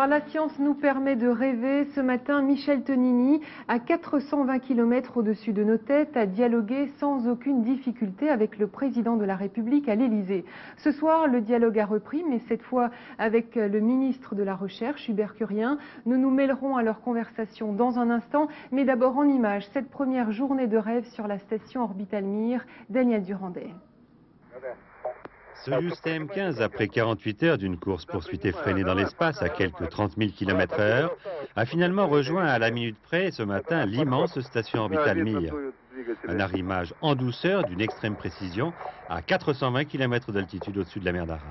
Bonsoir, la science nous permet de rêver. Ce matin, Michel Tonini, à 420 km au-dessus de nos têtes, a dialogué sans aucune difficulté avec le président de la République à l'Élysée. Ce soir, le dialogue a repris, mais cette fois avec le ministre de la Recherche, Hubert Curien. Nous nous mêlerons à leur conversation dans un instant, mais d'abord en images, cette première journée de rêve sur la station orbitale Mir, Daniel Durandet. Soyuz TM15, après 48 heures d'une course-poursuite effrénée dans l'espace à quelques 30 000 km/h, a finalement rejoint à la minute près ce matin l'immense station orbitale Mir. Un arrimage en douceur d'une extrême précision à 420 km d'altitude au-dessus de la mer d'Aral.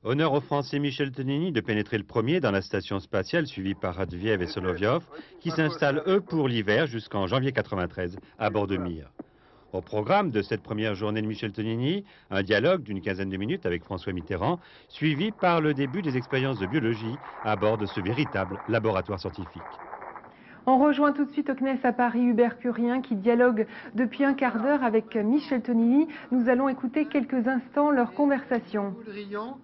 Honneur au Français Michel Tonini de pénétrer le premier dans la station spatiale suivi par Radviev et Solovyov qui s'installent eux pour l'hiver jusqu'en janvier 93 à bord de Mir. Au programme de cette première journée de Michel Tonini, un dialogue d'une quinzaine de minutes avec François Mitterrand, suivi par le début des expériences de biologie à bord de ce véritable laboratoire scientifique. On rejoint tout de suite au CNES à Paris Hubert Curien qui dialogue depuis un quart d'heure avec Michel Tonini. Nous allons écouter quelques instants leur conversation. Nous voudrions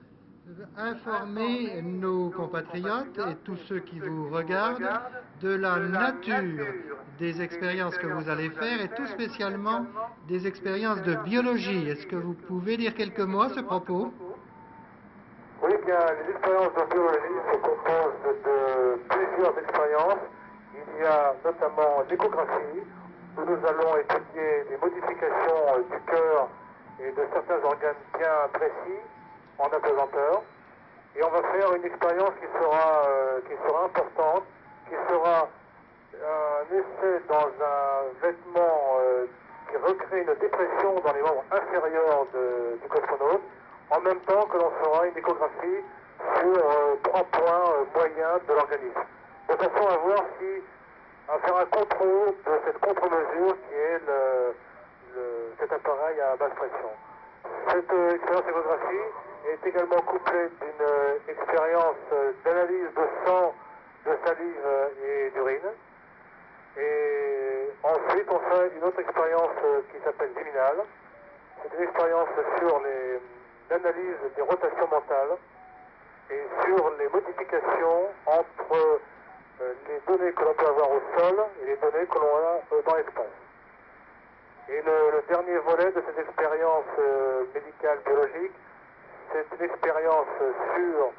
informer nos compatriotes et tous ceux qui vous regardent de la nature des expériences que vous allez faire et tout spécialement des expériences de biologie. Est-ce que vous pouvez dire quelques mots à ce propos? Oui, bien, les expériences de biologie se composent de plusieurs expériences. Il y a notamment l'échographie, où nous allons étudier les modifications du cœur et de certains organes bien précis en apesanteur. Et on va faire une expérience qui sera importante, qui sera un essai dans un vêtement qui recrée une dépression dans les membres inférieurs du cosmonaute, en même temps que l'on fera une échographie sur 3 points moyens de l'organisme. De façon à faire un contrôle de cette contre-mesure qui est cet appareil à basse pression. Cette expérience d'échographie est également couplée d'une expérience d'analyse de sang, de salive et d'urine. Et ensuite, on fait une autre expérience qui s'appelle Viminal. C'est une expérience sur l'analyse des rotations mentales et sur les modifications entre les données que l'on peut avoir au sol et les données que l'on a dans l'espace. Et le dernier volet de cette expérience médicale biologique, c'est une expérience sur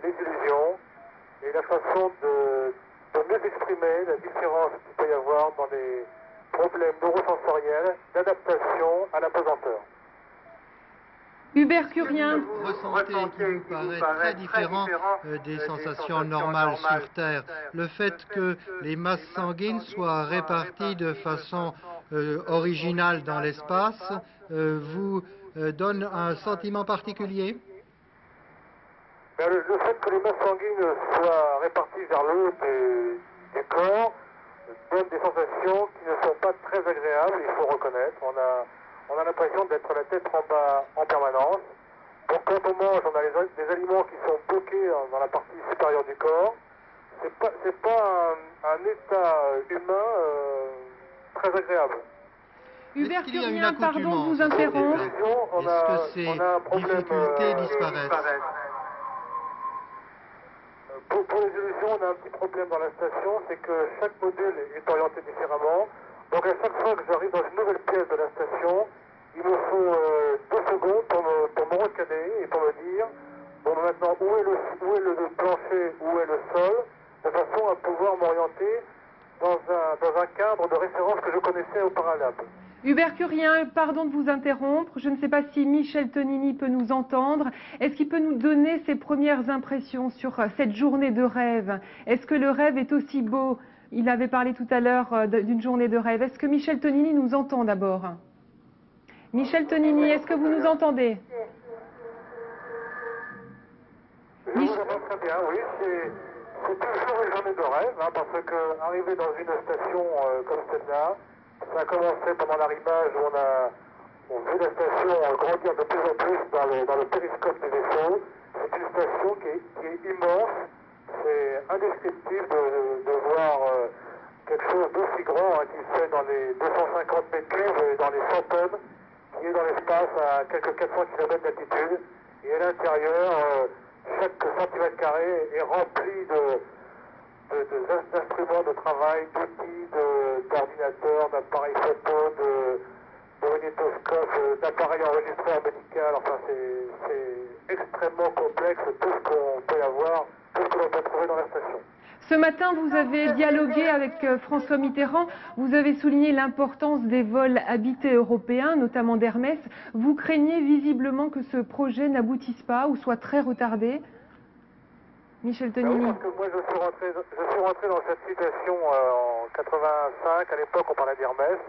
les illusions et la façon de mieux exprimer la différence qu'il peut y avoir dans les problèmes neurosensoriels d'adaptation à l'apesanteur. Hubert Curien. Vous ressentez qui vous paraît très différent des sensations normales sur Terre. Le fait que les masses sanguines soient réparties de façon originale dans l'espace vous donne un sentiment particulier? Le fait que les masses sanguines soient réparties vers le haut du corps donne des sensations qui ne sont pas très agréables, il faut reconnaître. On a l'impression d'être la tête en bas en permanence. Donc quand on mange, on a des aliments qui sont bloqués dans la partie supérieure du corps. C'est pas un état humain très agréable. Hubert Curien, pardon de vous interrompre. Est-ce que ces difficultés disparaissent? Pour les illusions, on a un petit problème dans la station, c'est que chaque module est orienté différemment. Donc à chaque fois que j'arrive dans une nouvelle pièce de la station, il me faut 2 secondes pour me recaler et pour me dire, bon maintenant où est le plancher, où est le sol, de façon à pouvoir m'orienter dans un cadre de référence que je connaissais au préalable. Hubert Curien, pardon de vous interrompre. Je ne sais pas si Michel Tonini peut nous entendre. Est-ce qu'il peut nous donner ses premières impressions sur cette journée de rêve? Est-ce que le rêve est aussi beau? Il avait parlé tout à l'heure d'une journée de rêve. Est-ce que Michel Tonini nous entend d'abord? Michel Tonini, est-ce que vous nous entendez? Je vous entends très bien, oui. C'est toujours une journée de rêve, parce qu'arriver dans une station comme celle-là, ça a commencé pendant l'arrivage où on vu la station grandir de plus en plus dans le périscope du vaisseau. C'est une station qui est immense. C'est indescriptible de voir quelque chose d'aussi grand qui se fait dans les 250 mètres cubes et dans les 100 tonnes, qui est dans l'espace à quelques 400 km d'altitude Et à l'intérieur, chaque centimètre carré est rempli d'instruments de travail, d'outils, d'ordinateurs, d'appareils photo, de magnétoscopes, d'appareils enregistreurs médicaux. Enfin, c'est extrêmement complexe tout ce qu'on peut avoir, tout ce que l'on peut trouver dans la station. Ce matin, vous avez dialogué avec François Mitterrand. Vous avez souligné l'importance des vols habités européens, notamment d'Hermès. Vous craignez visiblement que ce projet n'aboutisse pas ou soit très retardé? Michel Tonini. Parce que moi, je suis rentré dans cette situation en 85. À l'époque, on parlait d'Hermès.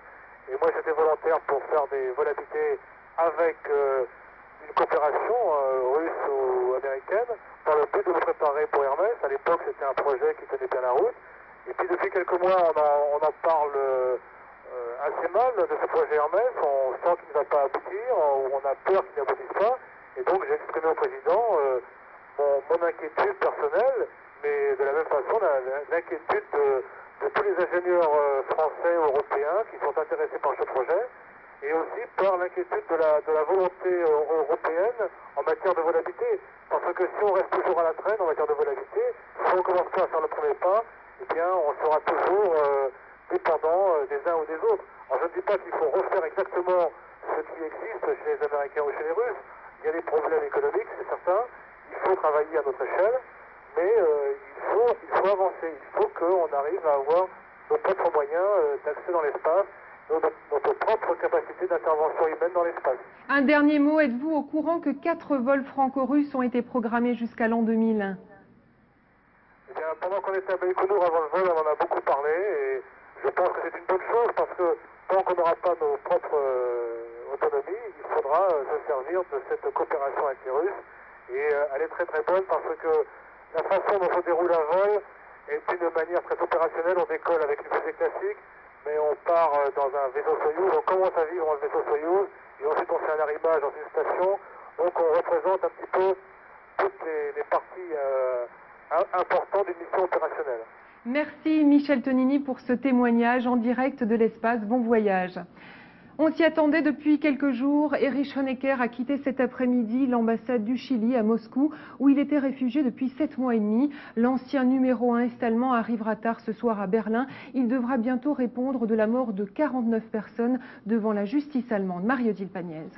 Et moi, j'étais volontaire pour faire des vols habités avec une coopération russe ou américaine, dans le but de me préparer pour Hermès. À l'époque, c'était un projet qui tenait bien la route. Et puis, depuis quelques mois, on en parle assez mal de ce projet Hermès. On sent qu'il ne va pas aboutir, ou on a peur qu'il n'aboutisse pas. Et donc, j'ai exprimé au président mon inquiétude personnelle, mais de la même façon, l'inquiétude de tous les ingénieurs français ou européens qui sont intéressés par ce projet, et aussi par l'inquiétude de la volonté européenne en matière de vol habité. Parce que si on reste toujours à la traîne en matière de vol habité, si on ne commence pas à faire le premier pas, eh bien on sera toujours dépendant des uns ou des autres. Alors je ne dis pas qu'il faut refaire exactement ce qui existe chez les Américains ou chez les Russes. Il y a des problèmes économiques, c'est certain. Il faut travailler à notre échelle, mais il faut avancer. Il faut qu'on arrive à avoir nos propres moyens d'accès dans l'espace, notre propre capacité d'intervention humaine dans l'espace. Un dernier mot, êtes-vous au courant que 4 vols franco-russes ont été programmés jusqu'à l'an 2000? Eh bien, pendant qu'on était à Baïkonour avant le vol, on en a beaucoup parlé, et je pense que c'est une bonne chose, parce que tant qu'on n'aura pas nos propres autonomies, il faudra se servir de cette coopération avec les Russes. Et elle est très très bonne parce que la façon dont se déroule un vol est d'une manière très opérationnelle. On décolle avec une fusée classique, mais on part dans un vaisseau Soyouz, on commence à vivre dans le vaisseau Soyouz, et ensuite on fait un arrimage dans une station. Donc on représente un petit peu toutes les parties importantes d'une mission opérationnelle. Merci Michel Tonini pour ce témoignage en direct de l'espace. Bon voyage. On s'y attendait depuis quelques jours. Erich Honecker a quitté cet après-midi l'ambassade du Chili à Moscou, où il était réfugié depuis 7 mois et demi. L'ancien numéro 1 est-allemand arrivera tard ce soir à Berlin. Il devra bientôt répondre de la mort de 49 personnes devant la justice allemande. Marie-Odile Pagnès.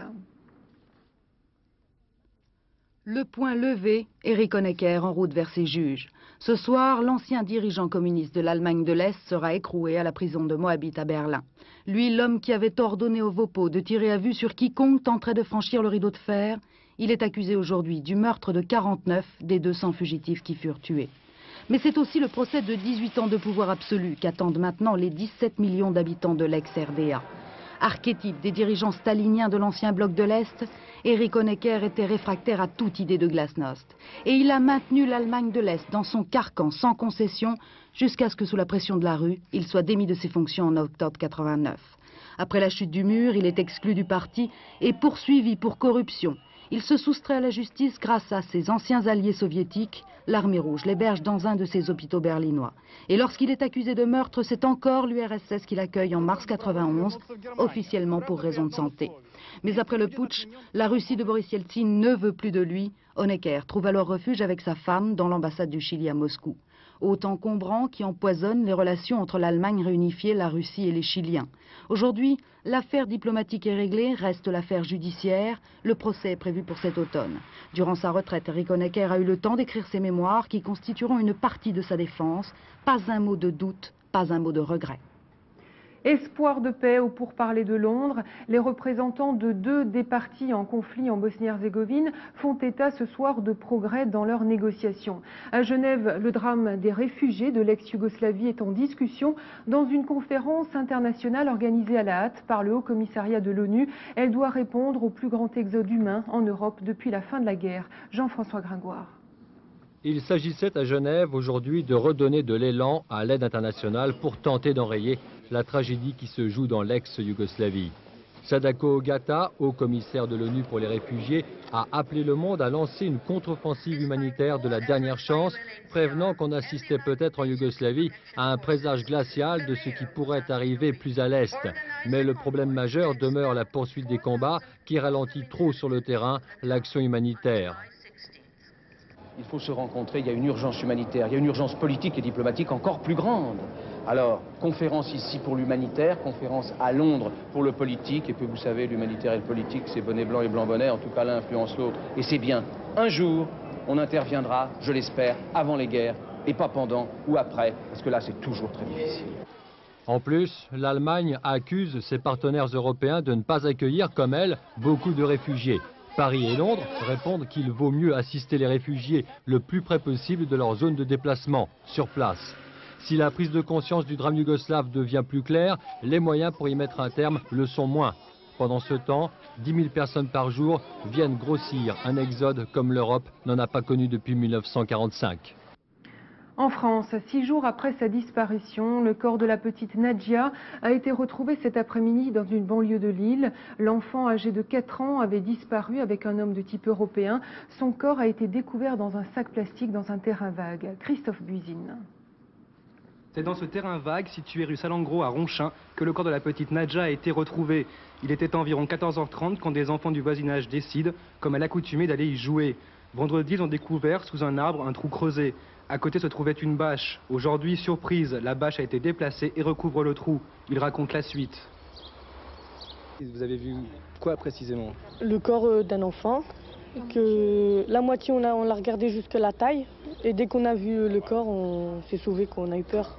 Le point levé, Erich Honecker en route vers ses juges. Ce soir, l'ancien dirigeant communiste de l'Allemagne de l'Est sera écroué à la prison de Moabit à Berlin. Lui, l'homme qui avait ordonné aux Vopo de tirer à vue sur quiconque tenterait de franchir le rideau de fer, il est accusé aujourd'hui du meurtre de 49 des 200 fugitifs qui furent tués. Mais c'est aussi le procès de 18 ans de pouvoir absolu qu'attendent maintenant les 17 millions d'habitants de l'ex-RDA. Archétype des dirigeants staliniens de l'ancien bloc de l'Est, Erich Honecker était réfractaire à toute idée de glasnost. Et il a maintenu l'Allemagne de l'Est dans son carcan sans concession jusqu'à ce que, sous la pression de la rue, il soit démis de ses fonctions en octobre 89. Après la chute du mur, il est exclu du parti et poursuivi pour corruption. Il se soustrait à la justice grâce à ses anciens alliés soviétiques. L'Armée rouge l'héberge dans un de ses hôpitaux berlinois. Et lorsqu'il est accusé de meurtre, c'est encore l'URSS qui l'accueille en mars 91, officiellement pour raison de santé. Mais après le putsch, la Russie de Boris Yeltsin ne veut plus de lui. Honecker trouve alors refuge avec sa femme dans l'ambassade du Chili à Moscou. Hôte encombrant qui empoisonne les relations entre l'Allemagne réunifiée, la Russie et les Chiliens. Aujourd'hui, l'affaire diplomatique est réglée, reste l'affaire judiciaire. Le procès est prévu pour cet automne. Durant sa retraite, Erich Honecker a eu le temps d'écrire ses mémoires qui constitueront une partie de sa défense. Pas un mot de doute, pas un mot de regret. Espoir de paix au pourparlers de Londres. Les représentants de 2 des partis en conflit en Bosnie-Herzégovine font état ce soir de progrès dans leurs négociations. À Genève, le drame des réfugiés de l'ex-Yougoslavie est en discussion dans une conférence internationale organisée à la hâte par le Haut-Commissariat de l'ONU. Elle doit répondre au plus grand exode humain en Europe depuis la fin de la guerre. Jean-François Gringoire. Il s'agissait à Genève aujourd'hui de redonner de l'élan à l'aide internationale pour tenter d'enrayer la tragédie qui se joue dans l'ex-Yougoslavie. Sadako Ogata, haut commissaire de l'ONU pour les réfugiés, a appelé le monde à lancer une contre-offensive humanitaire de la dernière chance, prévenant qu'on assistait peut-être en Yougoslavie à un présage glacial de ce qui pourrait arriver plus à l'est. Mais le problème majeur demeure la poursuite des combats qui ralentit trop sur le terrain l'action humanitaire. Il faut se rencontrer, il y a une urgence humanitaire, il y a une urgence politique et diplomatique encore plus grande. Alors, conférence ici pour l'humanitaire, conférence à Londres pour le politique, et puis vous savez, l'humanitaire et le politique, c'est bonnet blanc et blanc bonnet, en tout cas l'un influence l'autre. Et c'est bien, un jour, on interviendra, je l'espère, avant les guerres, et pas pendant ou après, parce que là c'est toujours très difficile. En plus, l'Allemagne accuse ses partenaires européens de ne pas accueillir, comme elle, beaucoup de réfugiés. Paris et Londres répondent qu'il vaut mieux assister les réfugiés le plus près possible de leur zone de déplacement, sur place. Si la prise de conscience du drame yougoslave devient plus claire, les moyens pour y mettre un terme le sont moins. Pendant ce temps, 10 000 personnes par jour viennent grossir un exode comme l'Europe n'en a pas connu depuis 1945. En France, 6 jours après sa disparition, le corps de la petite Nadja a été retrouvé cet après-midi dans une banlieue de Lille. L'enfant âgé de 4 ans avait disparu avec un homme de type européen. Son corps a été découvert dans un sac plastique dans un terrain vague. Christophe Buisine. C'est dans ce terrain vague, situé rue Salengro à Ronchin, que le corps de la petite Nadja a été retrouvé. Il était environ 14h30 quand des enfants du voisinage décident, comme à l'accoutumée, d'aller y jouer. Vendredi, ils ont découvert sous un arbre un trou creusé. À côté se trouvait une bâche. Aujourd'hui, surprise, la bâche a été déplacée et recouvre le trou. Il raconte la suite. Vous avez vu quoi précisément? Le corps d'un enfant, que la moitié on l'a regardé jusqu'à la taille. Et dès qu'on a vu le corps, on s'est sauvé, qu'on a eu peur.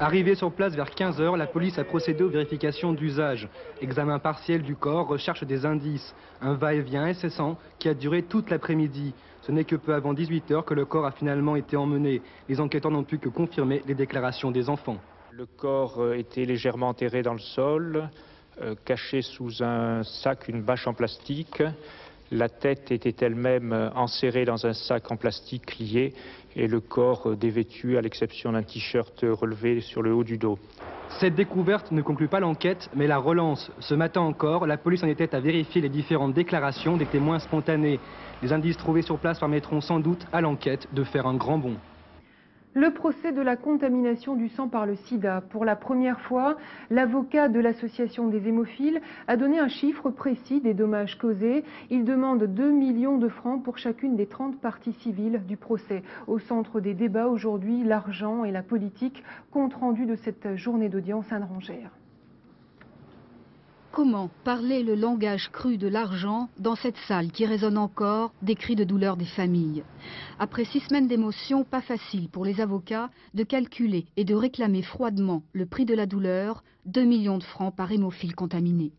Arrivé sur place vers 15 h, la police a procédé aux vérifications d'usage. Examen partiel du corps, recherche des indices. Un va-et-vient incessant qui a duré toute l'après-midi. Ce n'est que peu avant 18 h que le corps a finalement été emmené. Les enquêteurs n'ont pu que confirmer les déclarations des enfants. Le corps était légèrement enterré dans le sol, caché sous un sac, une bâche en plastique. La tête était elle-même enserrée dans un sac en plastique lié et le corps dévêtu à l'exception d'un t-shirt relevé sur le haut du dos. Cette découverte ne conclut pas l'enquête, mais la relance. Ce matin encore, la police en était à vérifier les différentes déclarations des témoins spontanés. Les indices trouvés sur place permettront sans doute à l'enquête de faire un grand bond. Le procès de la contamination du sang par le sida. Pour la première fois, l'avocat de l'association des hémophiles a donné un chiffre précis des dommages causés. Il demande 2 millions de francs pour chacune des 30 parties civiles du procès. Au centre des débats aujourd'hui, l'argent et la politique. Compte rendu de cette journée d'audience à Nrangère. Comment parler le langage cru de l'argent dans cette salle qui résonne encore des cris de douleur des familles? Après 6 semaines d'émotion, pas facile pour les avocats de calculer et de réclamer froidement le prix de la douleur, 2 millions de francs par hémophile contaminé.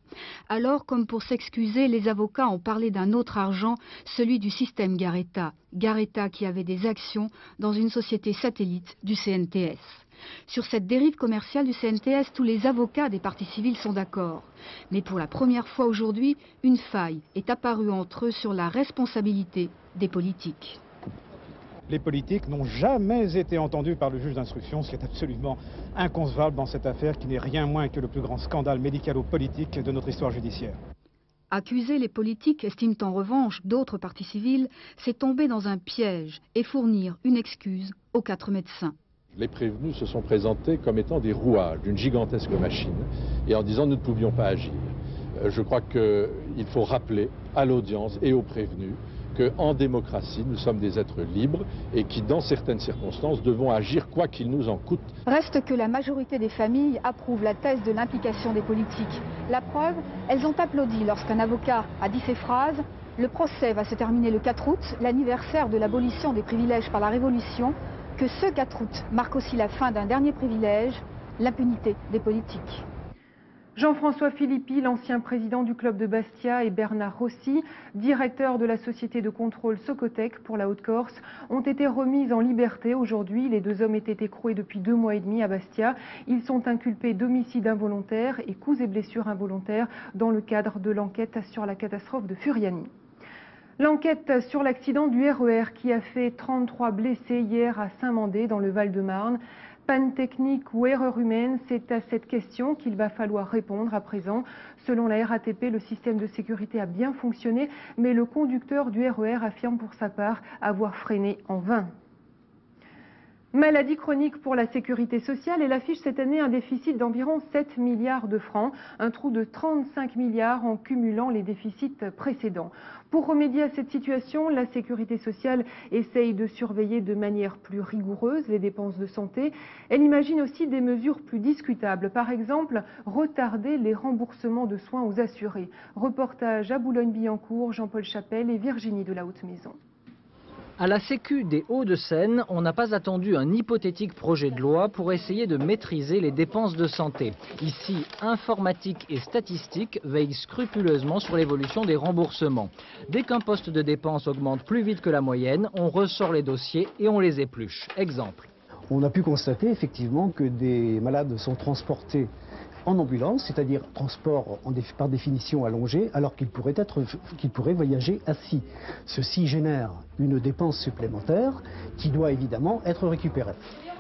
Alors, comme pour s'excuser, les avocats ont parlé d'un autre argent, celui du système Garetta. Garetta qui avait des actions dans une société satellite du CNTS. Sur cette dérive commerciale du CNTS, tous les avocats des parties civiles sont d'accord. Mais pour la première fois aujourd'hui, une faille est apparue entre eux sur la responsabilité des politiques. Les politiques n'ont jamais été entendus par le juge d'instruction, ce qui est absolument inconcevable dans cette affaire qui n'est rien moins que le plus grand scandale médicalo-politique de notre histoire judiciaire. Accuser les politiques, estiment en revanche d'autres parties civiles, c'est tomber dans un piège et fournir une excuse aux 4 médecins. Les prévenus se sont présentés comme étant des rouages d'une gigantesque machine et en disant nous ne pouvions pas agir. Je crois qu'il faut rappeler à l'audience et aux prévenus qu'en démocratie, nous sommes des êtres libres et qui, dans certaines circonstances, devons agir quoi qu'il nous en coûte. Reste que la majorité des familles approuve la thèse de l'implication des politiques. La preuve, elles ont applaudi lorsqu'un avocat a dit ces phrases. Le procès va se terminer le 4 août, l'anniversaire de l'abolition des privilèges par la Révolution. Que ce 4 août marque aussi la fin d'un dernier privilège, l'impunité des politiques. Jean-François Philippi, l'ancien président du club de Bastia, et Bernard Rossi, directeur de la société de contrôle Socotec pour la Haute-Corse, ont été remis en liberté aujourd'hui. Les 2 hommes étaient écroués depuis 2 mois et demi à Bastia. Ils sont inculpés d'homicide involontaire et coups et blessures involontaires dans le cadre de l'enquête sur la catastrophe de Furiani. L'enquête sur l'accident du RER qui a fait 33 blessés hier à Saint-Mandé dans le Val-de-Marne Panne technique ou erreur humaine, c'est à cette question qu'il va falloir répondre à présent. Selon la RATP, le système de sécurité a bien fonctionné, mais le conducteur du RER affirme pour sa part avoir freiné en vain. Maladie chronique pour la sécurité sociale, elle affiche cette année un déficit d'environ 7 milliards de francs, un trou de 35 milliards en cumulant les déficits précédents. Pour remédier à cette situation, la sécurité sociale essaye de surveiller de manière plus rigoureuse les dépenses de santé. Elle imagine aussi des mesures plus discutables, par exemple retarder les remboursements de soins aux assurés. Reportage à Boulogne-Billancourt, Jean-Paul Chapelle et Virginie de la Haute-Maison. À la Sécu des Hauts-de-Seine, on n'a pas attendu un hypothétique projet de loi pour essayer de maîtriser les dépenses de santé. Ici, informatique et statistique veillent scrupuleusement sur l'évolution des remboursements. Dès qu'un poste de dépense augmente plus vite que la moyenne, on ressort les dossiers et on les épluche. Exemple. On a pu constater effectivement que des malades sont transportés en ambulance, c'est-à-dire transport par définition allongé, alors qu'ils pourraient voyager assis. Ceci génère une dépense supplémentaire qui doit évidemment être récupérée.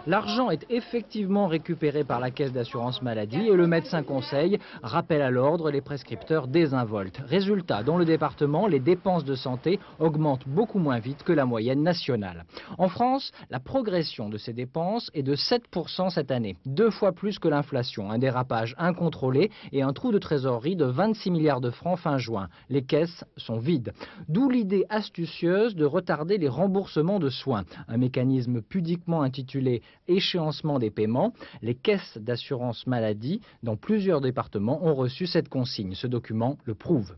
L'argent est effectivement récupéré par la caisse d'assurance maladie et le médecin conseil rappelle à l'ordre les prescripteurs désinvoltes. Résultat, dans le département, les dépenses de santé augmentent beaucoup moins vite que la moyenne nationale. En France, la progression de ces dépenses est de 7% cette année, 2 fois plus que l'inflation, un dérapage incontrôlé et un trou de trésorerie de 26 milliards de francs fin juin. Les caisses sont vides. D'où l'idée astucieuse de retarder les remboursements de soins, un mécanisme pudiquement intitulé échéancement des paiements. Les caisses d'assurance maladie dans plusieurs départements ont reçu cette consigne. Ce document le prouve.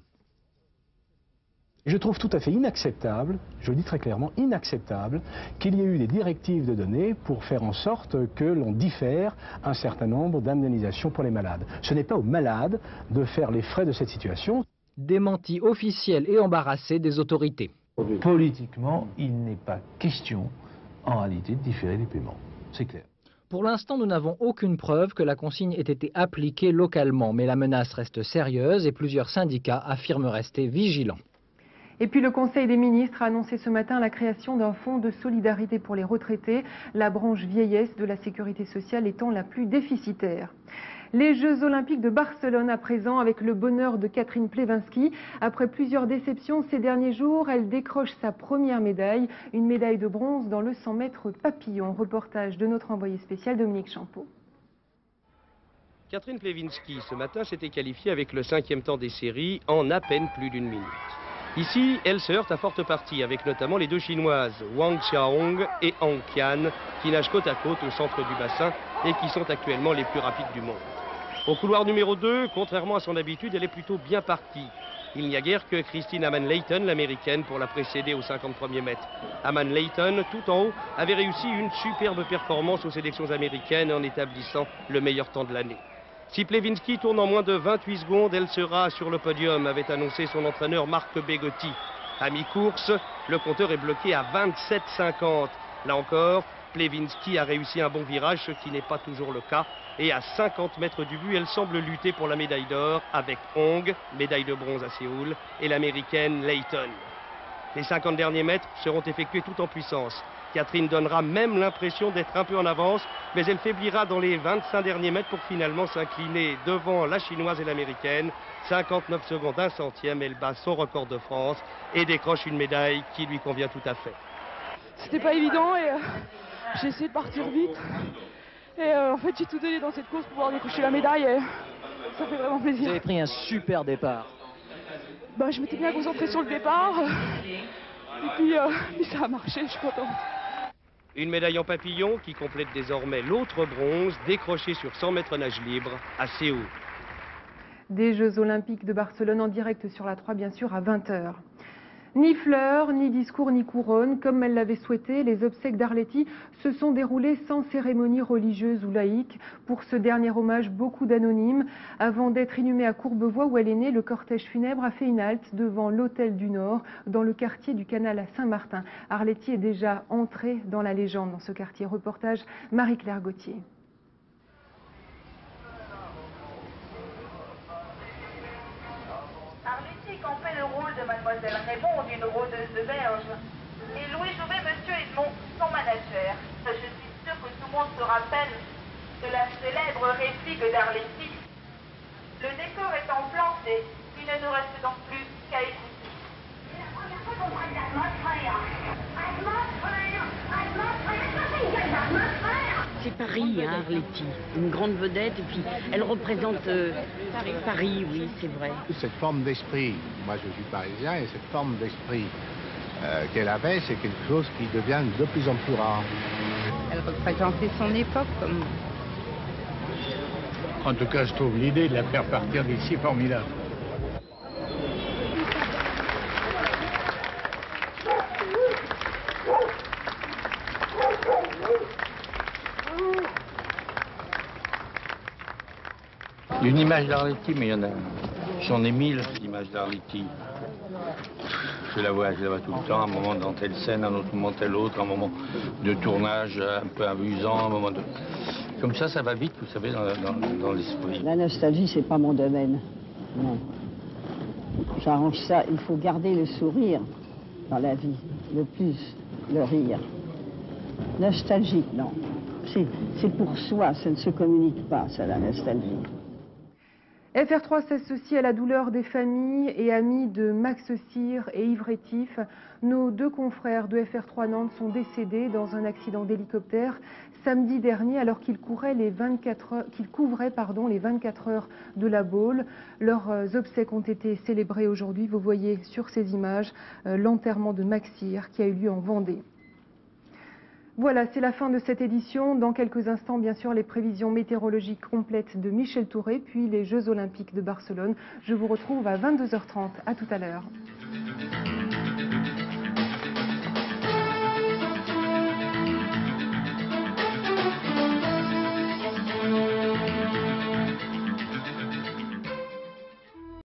Je trouve tout à fait inacceptable, je le dis très clairement, inacceptable qu'il y ait eu des directives de données pour faire en sorte que l'on diffère un certain nombre d'indemnisations pour les malades. Ce n'est pas aux malades de faire les frais de cette situation. Démenti officiel et embarrassé des autorités. Politiquement, il n'est pas question en réalité de différer les paiements. C'est clair. Pour l'instant, nous n'avons aucune preuve que la consigne ait été appliquée localement, mais la menace reste sérieuse et plusieurs syndicats affirment rester vigilants. Et puis le Conseil des ministres a annoncé ce matin la création d'un fonds de solidarité pour les retraités, la branche vieillesse de la sécurité sociale étant la plus déficitaire. Les Jeux Olympiques de Barcelone à présent avec le bonheur de Catherine Plevinski. Après plusieurs déceptions ces derniers jours, elle décroche sa première médaille, une médaille de bronze dans le 100 mètres papillon. Reportage de notre envoyé spécial Dominique Champeau. Catherine Plevinski ce matin s'était qualifiée avec le 5e temps des séries en à peine plus d'une minute. Ici, elle se heurte à forte partie avec notamment les deux Chinoises Wang Xiaong et Han Qian qui nagent côte à côte au centre du bassin et qui sont actuellement les plus rapides du monde. Au couloir numéro 2, contrairement à son habitude, elle est plutôt bien partie. Il n'y a guère que Christine Amman-Layton, l'américaine, pour la précéder au 50e mètre. Amman-Layton, tout en haut, avait réussi une superbe performance aux sélections américaines en établissant le meilleur temps de l'année. Si Plevinski tourne en moins de 28 secondes, elle sera sur le podium, avait annoncé son entraîneur Marc Begotti. À mi-course, le compteur est bloqué à 27,50. Là encore, Plevinski a réussi un bon virage, ce qui n'est pas toujours le cas. Et à 50 mètres du but, elle semble lutter pour la médaille d'or avec Hong, médaille de bronze à Séoul, et l'américaine Layton. Les 50 derniers mètres seront effectués tout en puissance. Catherine donnera même l'impression d'être un peu en avance, mais elle faiblira dans les 25 derniers mètres pour finalement s'incliner devant la chinoise et l'américaine. 59 secondes, 1 centième, elle bat son record de France et décroche une médaille qui lui convient tout à fait. C'était pas évident et j'ai essayé de partir vite. Et en fait, j'ai tout donné dans cette course pour pouvoir décrocher la médaille et ça fait vraiment plaisir. Vous avez pris un super départ. Bah, je m'étais bien concentrée sur le départ et puis ça a marché, je suis contente. Une médaille en papillon qui complète désormais l'autre bronze décroché sur 100 mètres nage libre à Séoul. Des Jeux Olympiques de Barcelone en direct sur la 3 bien sûr à 20h. Ni fleurs, ni discours, ni couronne, comme elle l'avait souhaité, les obsèques d'Arletty se sont déroulées sans cérémonie religieuse ou laïque. Pour ce dernier hommage, beaucoup d'anonymes. Avant d'être inhumée à Courbevoie où elle est née, le cortège funèbre a fait une halte devant l'Hôtel du Nord, dans le quartier du Canal à Saint-Martin. Arletty est déjà entrée dans la légende dans ce quartier. Reportage Marie-Claire Gauthier. Campait le rôle de Mademoiselle Raymond, une rôdeuse de berge. Et Louis Jouvet, Monsieur Edmond, son manager. Je suis sûre que tout le monde monde se rappelle de la célèbre réplique d'Arletty. Le décor étant planté, il ne nous reste donc plus qu'à écouter. C'est Paris, hein, Arletty, une grande vedette, et puis elle représente Paris, oui, c'est vrai. Cette forme d'esprit, moi je suis parisien, et cette forme d'esprit qu'elle avait, c'est quelque chose qui devient de plus en plus rare. Elle représentait son époque, comme... En tout cas, je trouve l'idée de la faire partir d'ici formidable. Une image d'Arletty, mais il y en a. J'en ai 1000 d'images d'Arletty. Je la vois tout le temps, à un moment dans telle scène, à un autre moment telle autre, à un moment de tournage un peu amusant, à un moment de... Comme ça va vite, vous savez, dans l'esprit. La nostalgie, c'est pas mon domaine. Non. J'arrange ça. Il faut garder le sourire dans la vie, le plus, le rire. Nostalgique, non. C'est pour soi, ça ne se communique pas, ça, la nostalgie. FR3 s'associe à la douleur des familles et amis de Max Cyr et Yves Rétif. Nos deux confrères de FR3 Nantes sont décédés dans un accident d'hélicoptère samedi dernier alors qu'ils couvraient les 24 heures de la Baule. Leurs obsèques ont été célébrées aujourd'hui. Vous voyez sur ces images l'enterrement de Max Cyr qui a eu lieu en Vendée. Voilà, c'est la fin de cette édition. Dans quelques instants, bien sûr, les prévisions météorologiques complètes de Michel Touré, puis les Jeux Olympiques de Barcelone. Je vous retrouve à 22h30. À tout à l'heure.